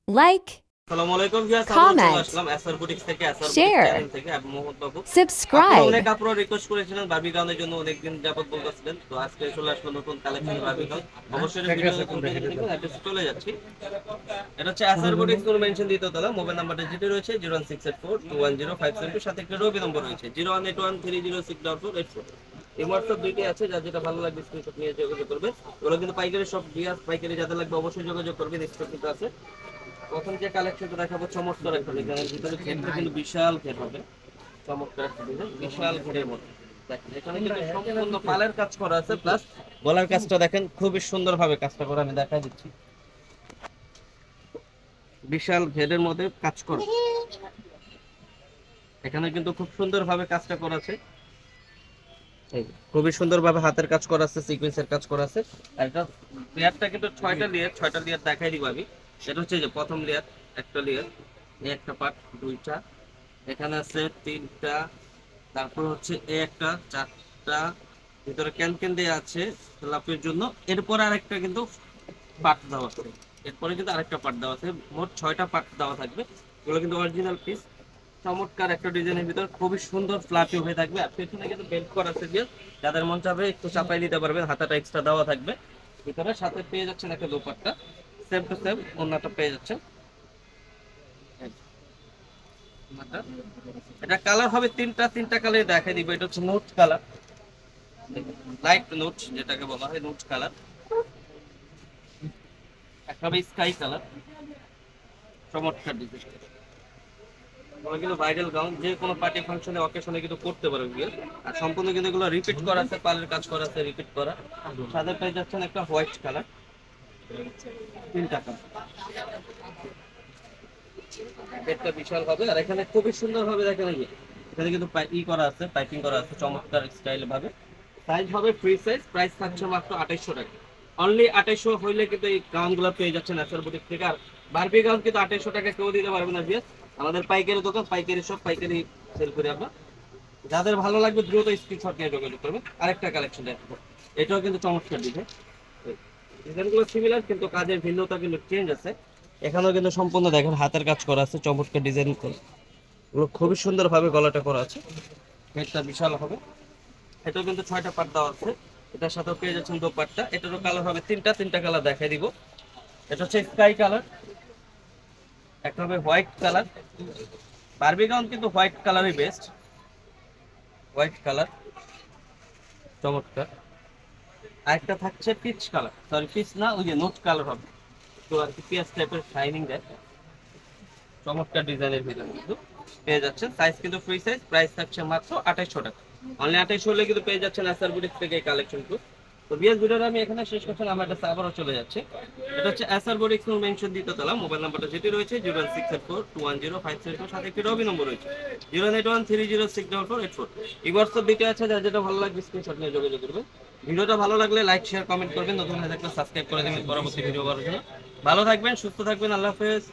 like, আসসালামু আলাইকুম viewers, আবারও চলে comment, আসলাম এসআর বুটিক্স থেকে, এসআর বুটিক share, চ্যানেল থেকে। আমি মোহাম্মদ বাবু। আপনারা অনেক subscribe. আপুরা রিকোয়েস্ট করেছিলেন বারবি গাউনের জন্য, অনেকদিন যাবত বলতেছিলেন, তো আজকে চলে আসলো নতুন কালেকশন বারবি গাউন। অবশ্যই ভিডিও কন্টিনিউ দেখবেন। অ্যাড্রেসে চলে যাচ্ছি। এটা হচ্ছে এসআর বুটিক্স নূর মেনশন দ্বিতীয়তলা। মোবাইল নাম্বারটা যেটি রয়েছে 01684210572, সাথে একটা রবি নম্বর রয়েছে 01813064484। এই হোয়াটসঅ্যাপ দুইটি আছে, যার যেটা ভালো লাগবে স্ক্রিনশট নিয়ে যোগাযোগ করবে। ওগুলো কিন্তু পাইকারি সব বিয়াস, পাইকারি যাদের লাগবে অবশ্যই যোগাযোগ করবেন, স্টক কিন্তু আছে। প্রথম যে কালেকশনটা দেখাবো চমৎকার একটা ডিজাইনের ভিতরে, ঘেরটা কিন্তু বিশাল ঘের হবে। চমৎকার একটা ডিজাইন, বিশাল ঘেরের মধ্যে দেখেন। এখানে কিন্তু সম্পূর্ণ পালের কাজ করা আছে, প্লাস গলার কাজটা দেখেন খুবই সুন্দর ভাবে কাজটা করা, আমি দেখাই দিচ্ছি। বিশাল ঘেরের মধ্যে কাজ করা, এখানে কিন্তু খুব সুন্দর ভাবে কাজটা করা আছে। এই যে, খুবই সুন্দর ভাবে হাতের কাজ করা আছে, সিকোয়েন্সের কাজ করা আছে। আর এটা লেয়ারটা কিন্তু ছয়টা লেয়ার দেখাই দিব আমি। সেটা হচ্ছে যে প্রথম লেয়ার, একটা লেয়ার, এই একটা পার্ট, দুইটা, এখানে আছে তিনটা, তারপর হচ্ছে এই একটা, চারটা, ভিতরে ক্যান দেওয়া আছে লাপের জন্য। এরপর আরেকটা কিন্তু পার্ট দেওয়া আছে, এরপরে কিন্তু আরেকটা পার্ট দেওয়া আছে, মোট ছয়টা পার্ট দেওয়া থাকবে। এগুলো কিন্তু অরিজিনাল পিস। চমৎকার একটা ডিজাইনের ভিতর, খুবই সুন্দর ফ্লাফি হয়ে থাকবে। আর পেছনে কিন্তু বেল্ট করা আছে দিয়ে, যাদের মন চাবে একটু চাপাই দিতে পারবেন, হাতাটা এক্সট্রা দেওয়া থাকবে ভিতরে। সাথে পেয়ে যাচ্ছেন একটা দোপাট্টা, সেম টু সেম ওন্নাটা পেয়ে যাচ্ছেন। এটা কালার হবে তিনটা কালার দেখাই দিব। এটা হচ্ছে নোট কালার, লাইট নোট যেটাকে বলা হয়, নোট কালার। একটা হবে স্কাই কালার, চমৎকার ডিজাইন। তোমরা কিন্তু ভাইরাল গাউন যে কোনো পার্টি ফাংশনে অকেশনে কিন্তু করতে পারো বিয়ে। আর সম্পূর্ণ কিন্তু এগুলো রিপিট করা আছে, পালের কাজ করা আছে, রিপিট করা। সাথে পেয়ে যাচ্ছেন একটা হোয়াইট কালার, তিনটা কালার। এটা বিশাল হবে। আর এখানে খুবই সুন্দর ভাবে দেখেন, এই যে এখানে কিন্তু করা আছে, পাইপিং করা আছে চমৎকার স্টাইল ভাবে। সাইজ হবে ফ্রি সাইজ, প্রাইস থাকছে মাত্র 2800 টাকা। অনলি 2800 হইলে কিন্তু এই গাউনগুলো পেয়ে যাচ্ছেন এসআর বুটিক থেকে। আর বারবি গাউন কিন্তু 2800 টাকা কেউ দিতে পারবে না বিয়ে। আমাদের পাইকারি দোকান, পাইকারি সব পাইকারি সেল করি আমরা। যাদের ভালো লাগবে দ্রুত স্ক্রিনশট নিয়ে যোগাযোগ করবেন। আরেকটা কালেকশন দেখাবো, এটাও কিন্তু চমৎকার ডিজাইন। ডিজাইনগুলো সিমিলার, কিন্তু কাজের ভিন্নতা কিন্তু চেঞ্জ আছে। এখানেও কিন্তু সম্পূর্ণ দেখেন হাতের কাজ করা আছে, চমৎকার ডিজাইন গুলো খুবই সুন্দর ভাবে গলাটা করা আছে। পেটটা বিশাল হবে। এটাও কিন্তু ছয়টা পাট দেওয়া আছে। এটার সাথেও পেয়ে যাচ্ছেন দোপাট্টা। এটারও কালার হবে তিনটা কালার দেখাই দিব। এটা হচ্ছে স্কাই কালার, একটা হবে হোয়াইট কালার। বারবি গাউন কিন্তু হোয়াইট কালারই বেস্ট, হোয়াইট কালার চমৎকার। আরেকটা থাকছে পিচ কালার, সরি পিচ না, ওই যে নোট কালার হবে, তো আর কি পিয়াজ টাইপের শাইনিং দেয়। চমৎকার ডিজাইনের ভিতরে কিন্তু পেয়ে যাচ্ছেন। সাইজ কিন্তু ফ্রি সাইজ, প্রাইস থাকছে মাত্র 2800 টাকা। অনলি 2800 হলে কিন্তু পেয়ে যাচ্ছেন এসআর বুটিক থেকে এই কালেকশনগুলো। তো বিএস ভিডিওটা আমি এখানে শেষ করছি, আমার একটা আবারও চলে যাচ্ছে। এটা হচ্ছে এসআর বুটিক্স নূর মেনশন দ্বিতীয়তলা। মোবাইল নাম্বারটা যেটি রয়েছে 01684210574, সাথে একটি রবি নম্বর রয়েছে 08130064484। এই হোয়াটসঅ্যাপ দিতে আছে, যার যেটা ভালো লাগবে স্ক্রিনশট নিয়ে যোগাযোগ করবেন। ভিডিওটা ভালো লাগলে লাইক শেয়ার কমেন্ট করবেন, নতুন হয়ে থাকলে সাবস্ক্রাইব করে দেবেন পরবর্তী ভিডিও পাওয়ার জন্য। ভালো থাকবেন, সুস্থ থাকবেন, আল্লাহ হাফেজ।